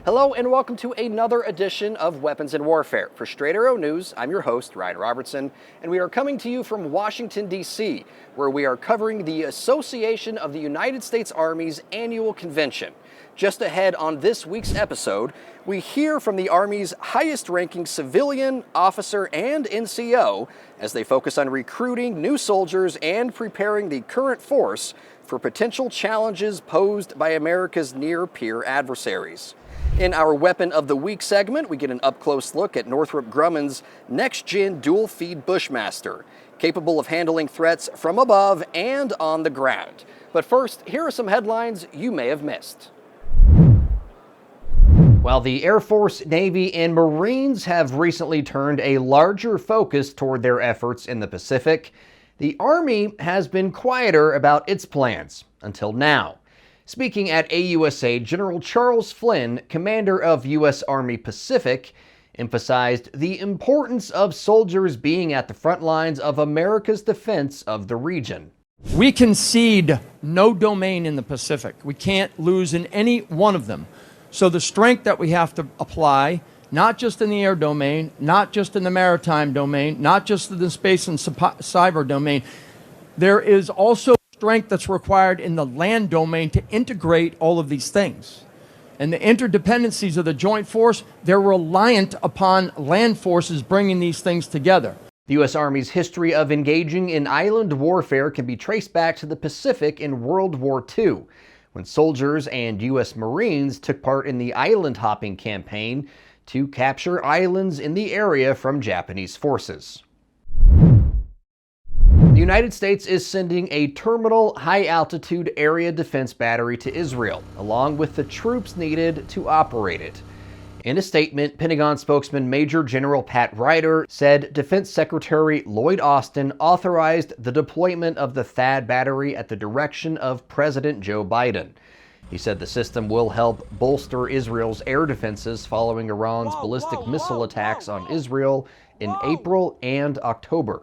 Hello and welcome to another edition of Weapons and Warfare. For Straight Arrow News, I'm your host, Ryan Robertson, and we are coming to you from Washington, D.C., where we are covering the Association of the United States Army's annual convention. Just ahead on this week's episode, we hear from the Army's highest-ranking civilian, officer, and NCO as they focus on recruiting new soldiers and preparing the current force for potential challenges posed by America's near-peer adversaries. In our Weapon of the Week segment, we get an up-close look at Northrop Grumman's next-gen dual-feed Bushmaster, capable of handling threats from above and on the ground. But first, here are some headlines you may have missed. While the Air Force, Navy, and Marines have recently turned a larger focus toward their efforts in the Pacific, the Army has been quieter about its plans until now. Speaking at AUSA, General Charles Flynn, commander of U.S. Army Pacific, emphasized the importance of soldiers being at the front lines of America's defense of the region. We concede no domain in the Pacific. We can't lose in any one of them. So the strength that we have to apply, not just in the air domain, not just in the maritime domain, not just in the space and cyber domain, there is also strength that's required in the land domain to integrate all of these things. And the interdependencies of the joint force, they're reliant upon land forces bringing these things together. The U.S. Army's history of engaging in island warfare can be traced back to the Pacific in World War II, when soldiers and U.S. Marines took part in the island hopping campaign to capture islands in the area from Japanese forces. The United States is sending a terminal high-altitude area defense battery to Israel, along with the troops needed to operate it. In a statement, Pentagon spokesman Major General Pat Ryder said Defense Secretary Lloyd Austin authorized the deployment of the THAAD battery at the direction of President Joe Biden. He said the system will help bolster Israel's air defenses following Iran's ballistic missile attacks on Israel in April and October.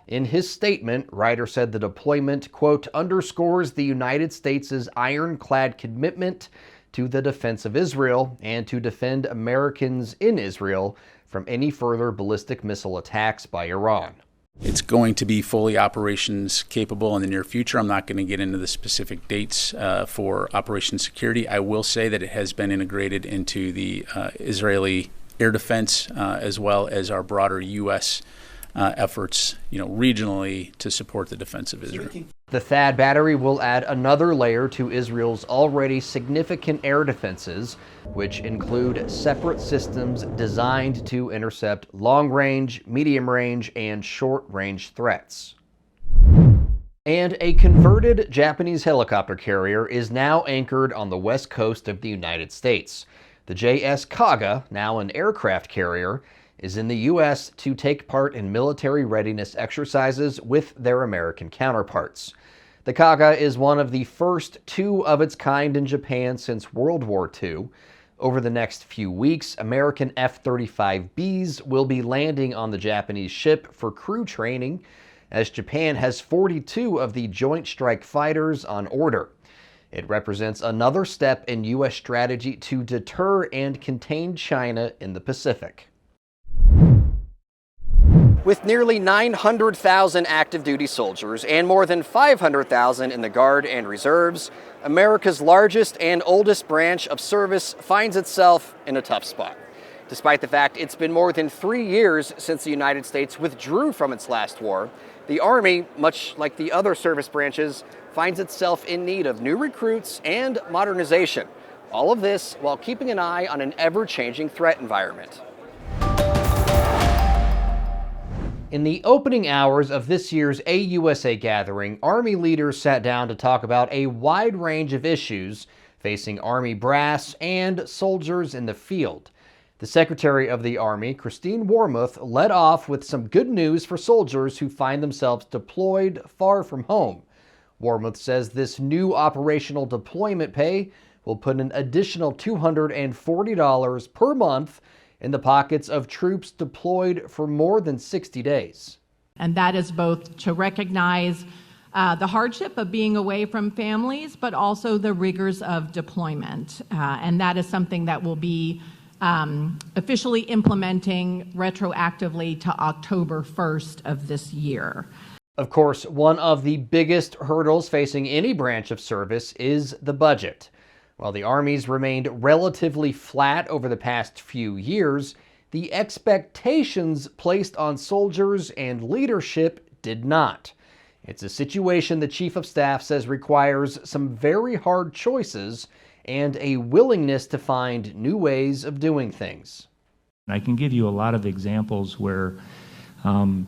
In his statement, Ryder said the deployment, quote, underscores the United States' ironclad commitment to the defense of Israel and to defend Americans in Israel from any further ballistic missile attacks by Iran. It's going to be fully operations capable in the near future. I'm not going to get into the specific dates for operation security. I will say that it has been integrated into the Israeli air defense as well as our broader U.S. efforts, regionally to support the defense of Israel. The THAAD battery will add another layer to Israel's already significant air defenses, which include separate systems designed to intercept long-range, medium-range, and short-range threats. And a converted Japanese helicopter carrier is now anchored on the west coast of the United States. The JS Kaga, now an aircraft carrier, is in the U.S. to take part in military readiness exercises with their American counterparts. The Kaga is one of the first two of its kind in Japan since World War II. Over the next few weeks, American F-35Bs will be landing on the Japanese ship for crew training, as Japan has 42 of the Joint Strike Fighters on order. It represents another step in U.S. strategy to deter and contain China in the Pacific. With nearly 900,000 active duty soldiers and more than 500,000 in the Guard and Reserves, America's largest and oldest branch of service finds itself in a tough spot. Despite the fact it's been more than 3 years since the United States withdrew from its last war, the Army, much like the other service branches, finds itself in need of new recruits and modernization. All of this while keeping an eye on an ever-changing threat environment. In the opening hours of this year's AUSA gathering, Army leaders sat down to talk about a wide range of issues facing Army brass and soldiers in the field. The Secretary of the Army, Christine Wormuth, led off with some good news for soldiers who find themselves deployed far from home. Wormuth says this new operational deployment pay will put an additional $240 per month in the pockets of troops deployed for more than 60 days. And that is both to recognize the hardship of being away from families, but also the rigors of deployment. And that is something that will be officially implementing retroactively to October 1st of this year. Of course, one of the biggest hurdles facing any branch of service is the budget. While the Army's remained relatively flat over the past few years, the expectations placed on soldiers and leadership did not. It's a situation the Chief of Staff says requires some very hard choices and a willingness to find new ways of doing things. I can give you a lot of examples where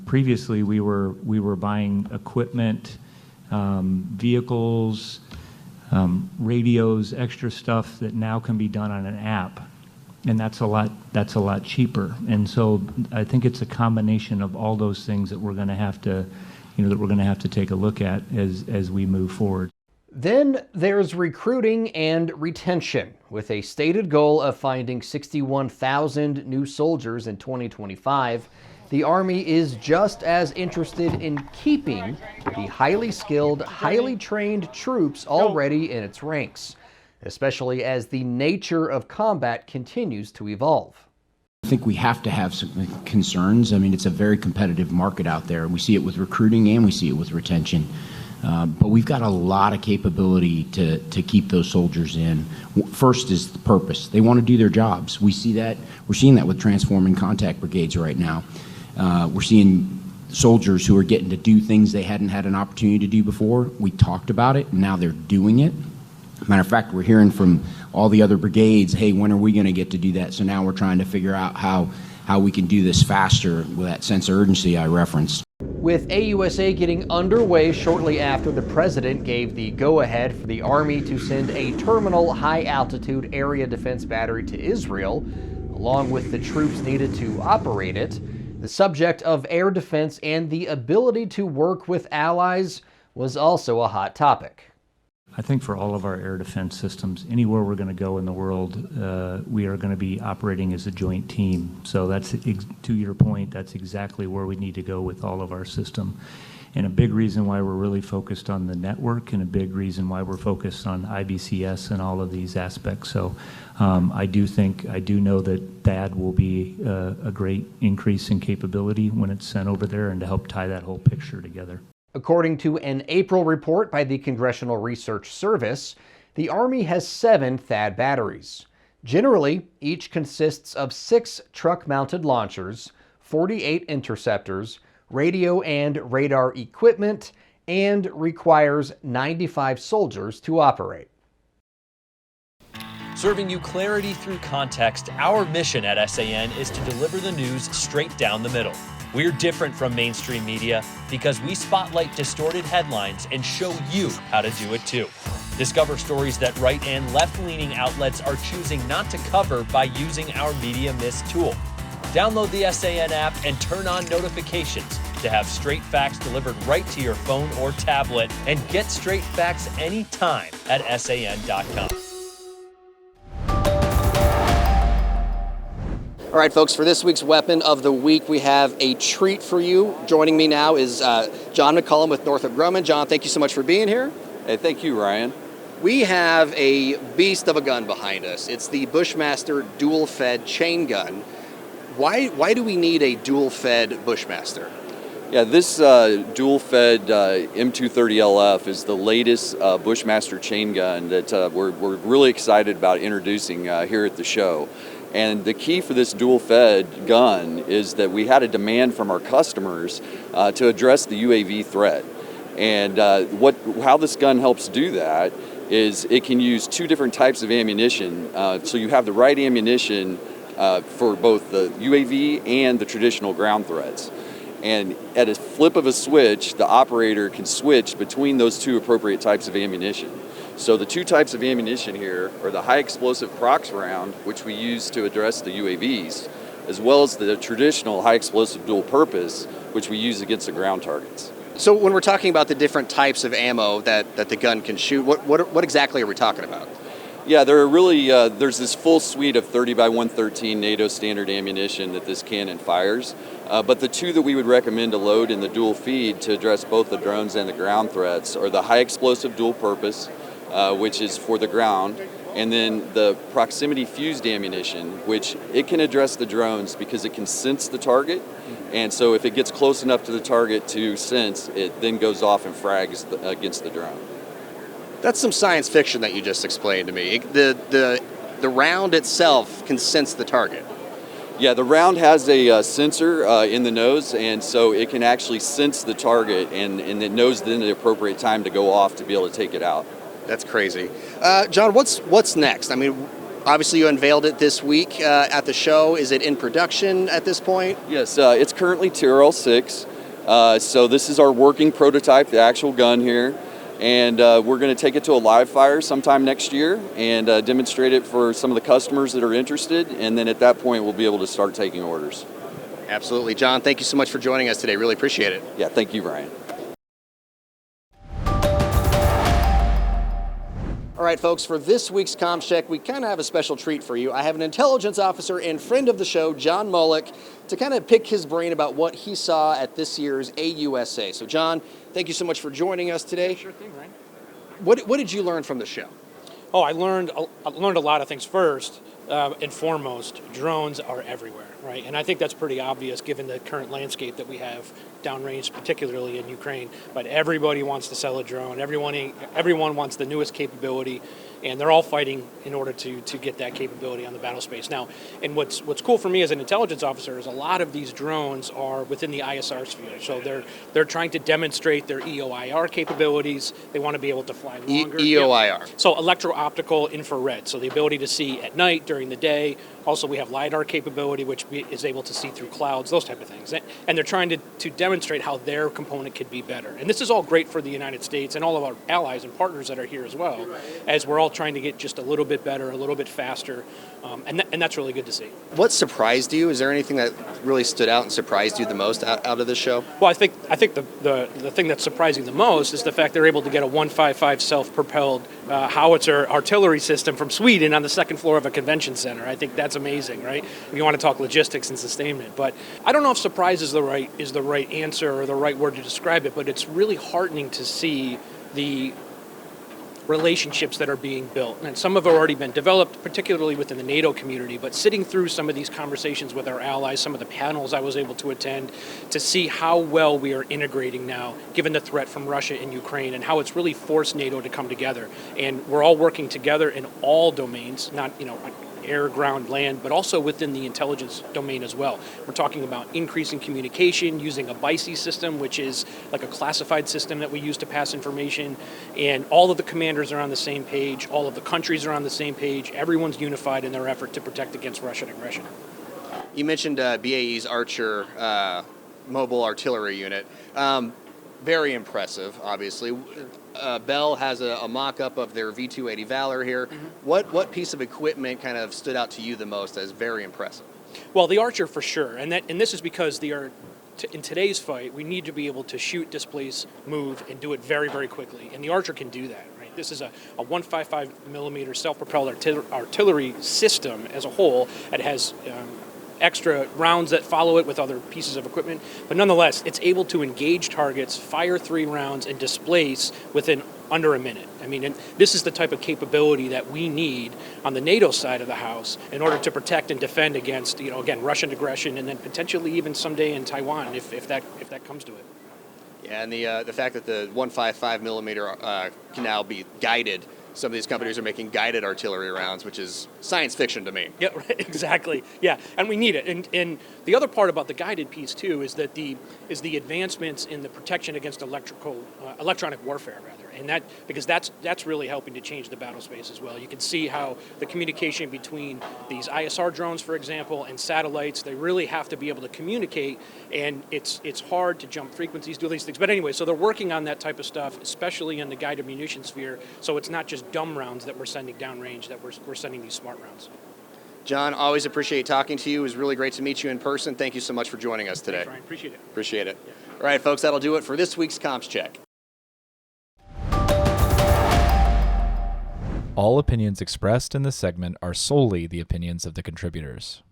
previously we were buying equipment, vehicles, radios, extra stuff that now can be done on an app, and that's a lot cheaper. And so I think it's a combination of all those things that we're going to have to, take a look at as we move forward. Then there's recruiting and retention. With a stated goal of finding 61,000 new soldiers in 2025, the Army is just as interested in keeping the highly skilled, highly trained troops already in its ranks, especially as the nature of combat continues to evolve. I think we have to have some concerns. I mean, it's a very competitive market out there. We see it with recruiting and we see it with retention. But we've got a lot of capability to keep those soldiers in. First is the purpose. They want to do their jobs. We see that. We're seeing that with transforming contact brigades right now. We're seeing soldiers who are getting to do things they hadn't had an opportunity to do before. We talked about it, and now they're doing it. Matter of fact, we're hearing from all the other brigades, hey, when are we going to get to do that? So now we're trying to figure out how we can do this faster with that sense of urgency I referenced. With AUSA getting underway shortly after the President gave the go-ahead for the Army to send a terminal high-altitude area defense battery to Israel, along with the troops needed to operate it, the subject of air defense and the ability to work with allies was also a hot topic. I think for all of our air defense systems, anywhere we're going to go in the world, we are going to be operating as a joint team. So that's, to your point, that's exactly where we need to go with all of our system. And a big reason why we're really focused on the network, and a big reason why we're focused on IBCS and all of these aspects. So I do know that THAAD will be a great increase in capability when it's sent over there, and to help tie that whole picture together. According to an April report by the Congressional Research Service, the Army has 7 THAAD batteries. Generally, each consists of 6 truck-mounted launchers, 48 interceptors, radio and radar equipment, and requires 95 soldiers to operate. Serving you clarity through context, our mission at SAN is to deliver the news straight down the middle. We're different from mainstream media because we spotlight distorted headlines and show you how to do it too. Discover stories that right and left-leaning outlets are choosing not to cover by using our Media Miss tool. Download the SAN app and turn on notifications to have straight facts delivered right to your phone or tablet, and get straight facts anytime at SAN.com. All right, folks, for this week's Weapon of the Week, we have a treat for you. Joining me now is John McCullum with Northrop Grumman. John, thank you so much for being here. Hey, thank you, Ryan. We have a beast of a gun behind us. It's the Bushmaster dual-fed chain gun. Why do we need a dual-fed Bushmaster? Yeah, this dual-fed M230LF is the latest Bushmaster chain gun that we're really excited about introducing here at the show. And the key for this dual-fed gun is that we had a demand from our customers to address the UAV threat. And how this gun helps do that is it can use 2 different types of ammunition. So you have the right ammunition for both the UAV and the traditional ground threats. And at a flip of a switch, the operator can switch between those 2 appropriate types of ammunition. So the 2 types of ammunition here are the high explosive prox round, which we use to address the UAVs, as well as the traditional high explosive dual purpose, which we use against the ground targets. So when we're talking about the different types of ammo that the gun can shoot, what exactly are we talking about? Yeah, there are really, there's this full suite of 30 by 113 NATO standard ammunition that this cannon fires. But the two that we would recommend to load in the dual feed to address both the drones and the ground threats are the high explosive dual purpose, which is for the ground, and then the proximity fused ammunition, which it can address the drones because it can sense the target. And so if it gets close enough to the target to sense, it then goes off and frags against the drone. That's some science fiction that you just explained to me. The round itself can sense the target. Yeah, the round has a sensor in the nose, and so it can actually sense the target, and it knows then the appropriate time to go off to be able to take it out. That's crazy. John, what's next? I mean, obviously you unveiled it this week at the show. Is it in production at this point? Yes, it's currently TRL 6. So this is our working prototype, the actual gun here. And we're going to take it to a live fire sometime next year and demonstrate it for some of the customers that are interested. And then at that point, we'll be able to start taking orders. Absolutely. John, thank you so much for joining us today. Really appreciate it. Yeah, thank you, Ryan. All right, folks, for this week's Comms Check, we kind of have a special treat for you. I have an intelligence officer and friend of the show, John Mullick, to kind of pick his brain about what he saw at this year's AUSA. So, John, thank you so much for joining us today. Sure thing, Ryan. What did you learn from the show? Oh, I learned a lot of things. First and foremost, drones are everywhere, right? And I think that's pretty obvious given the current landscape that we have downrange, particularly in Ukraine. But everybody wants to sell a drone. Everyone wants the newest capability, and they're all fighting in order to get that capability on the battle space. Now, and what's cool for me as an intelligence officer is a lot of these drones are within the ISR sphere. So they're trying to demonstrate their EOIR capabilities. They want to be able to fly longer. EOIR. So electro-optical infrared. So the ability to see at night, during the day. Also, we have LiDAR capability, which is able to see through clouds, those type of things. And they're trying to demonstrate how their component could be better. And this is all great for the United States and all of our allies and partners that are here as well, as we're all trying to get just a little bit better, a little bit faster. And that's really good to see. What surprised you? Is there anything that really stood out and surprised you the most out of this show? Well, I think the thing that's surprising the most is the fact they're able to get a 155 self-propelled howitzer artillery system from Sweden on the second floor of a convention center. I think that's amazing, right? You want to talk logistics and sustainment, but I don't know if surprise is the right answer or the right word to describe it, but it's really heartening to see the relationships that are being built. And some have already been developed, particularly within the NATO community, but sitting through some of these conversations with our allies, some of the panels I was able to attend, to see how well we are integrating now, given the threat from Russia and Ukraine, and how it's really forced NATO to come together. And we're all working together in all domains, not, air, ground, land, but also within the intelligence domain as well. We're talking about increasing communication using a BICE system, which is like a classified system that we use to pass information, and all of the commanders are on the same page, all of the countries are on the same page, everyone's unified in their effort to protect against Russian aggression. You mentioned BAE's Archer mobile artillery unit. Very impressive, obviously. Bell has a mock-up of their V-280 Valor here. Mm-hmm. What piece of equipment kind of stood out to you the most as very impressive? Well, the Archer for sure, and this is because in today's fight, we need to be able to shoot, displace, move, and do it very, very quickly, and the Archer can do that. Right? This is a 155 millimeter self-propelled artillery system as a whole. It has extra rounds that follow it with other pieces of equipment, but nonetheless, it's able to engage targets, fire 3 rounds, and displace within under a minute. I mean, and this is the type of capability that we need on the NATO side of the house in order to protect and defend against, again, Russian aggression, and then potentially even someday in Taiwan if that comes to it. Yeah, and the fact that the 155 millimeter can now be guided. Some of these companies are making guided artillery rounds, which is science fiction to me. Yeah, right, exactly. Yeah, and we need it. And the other part about the guided piece too is that the advancements in the protection against electronic warfare, rather, and because that's really helping to change the battle space as well. You can see how the communication between these ISR drones, for example, and satellites, they really have to be able to communicate, and it's hard to jump frequencies, do these things. But anyway, so they're working on that type of stuff, especially in the guided munition sphere. So it's not just dumb rounds that we're sending downrange, that we're sending these smart rounds. John, always appreciate talking to you. It was really great to meet you in person. Thank you so much for joining us today. Thanks, Ryan. Appreciate it. Appreciate it. Yeah. All right, folks, that'll do it for this week's Comms Check. All opinions expressed in this segment are solely the opinions of the contributors.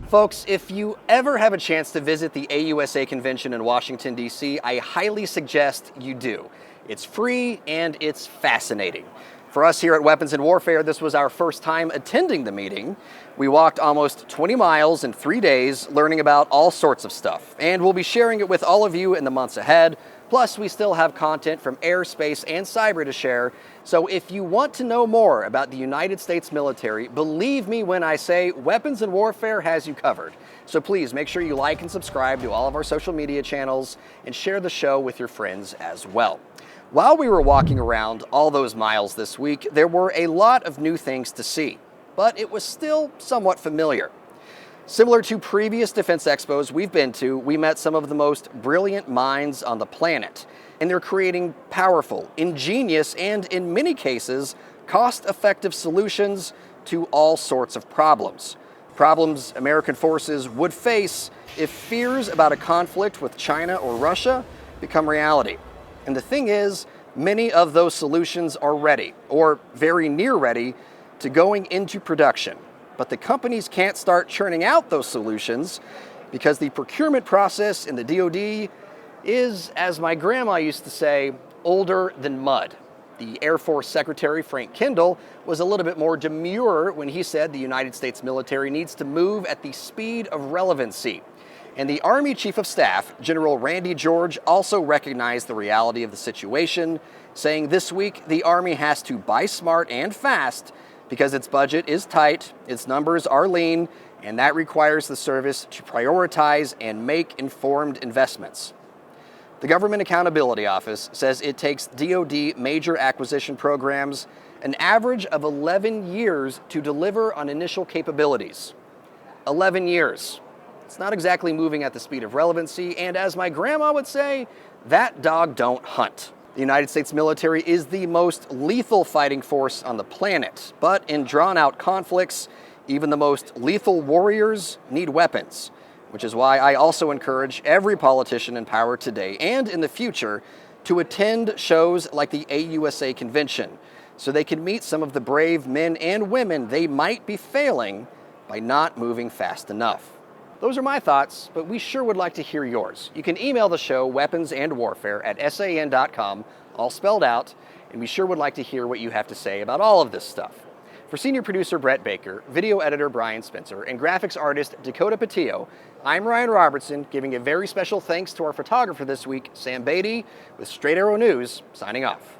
Folks, if you ever have a chance to visit the AUSA convention in Washington, D.C., I highly suggest you do. It's free and it's fascinating. For us here at Weapons and Warfare, this was our first time attending the meeting. We walked almost 20 miles in 3 days, learning about all sorts of stuff. And we'll be sharing it with all of you in the months ahead. Plus, we still have content from air, space, and cyber to share. So if you want to know more about the United States military, believe me when I say Weapons and Warfare has you covered. So please make sure you like and subscribe to all of our social media channels and share the show with your friends as well. While we were walking around all those miles this week, there were a lot of new things to see, but it was still somewhat familiar. Similar to previous defense expos we've been to, we met some of the most brilliant minds on the planet, and they're creating powerful, ingenious, and in many cases, cost-effective solutions to all sorts of problems. Problems American forces would face if fears about a conflict with China or Russia become reality. And the thing is, many of those solutions are ready, or very near ready, to going into production. But the companies can't start churning out those solutions because the procurement process in the DoD is, as my grandma used to say, older than mud. The Air Force Secretary, Frank Kendall, was a little bit more demure when he said the United States military needs to move at the speed of relevancy. And the Army Chief of Staff, General Randy George, also recognized the reality of the situation, saying this week the Army has to buy smart and fast because its budget is tight, its numbers are lean, and that requires the service to prioritize and make informed investments. The Government Accountability Office says it takes DoD major acquisition programs an average of 11 years to deliver on initial capabilities. 11 years. It's not exactly moving at the speed of relevancy, and as my grandma would say, that dog don't hunt. The United States military is the most lethal fighting force on the planet, but in drawn-out conflicts, even the most lethal warriors need weapons, which is why I also encourage every politician in power today and in the future to attend shows like the AUSA convention so they can meet some of the brave men and women they might be failing by not moving fast enough. Those are my thoughts, but we sure would like to hear yours. You can email the show, weaponsandwarfare@san.com, all spelled out, and we sure would like to hear what you have to say about all of this stuff. For senior producer Brett Baker, video editor Brian Spencer, and graphics artist Dakota Patillo, I'm Ryan Robertson, giving a very special thanks to our photographer this week, Sam Beatty, with Straight Arrow News, signing off.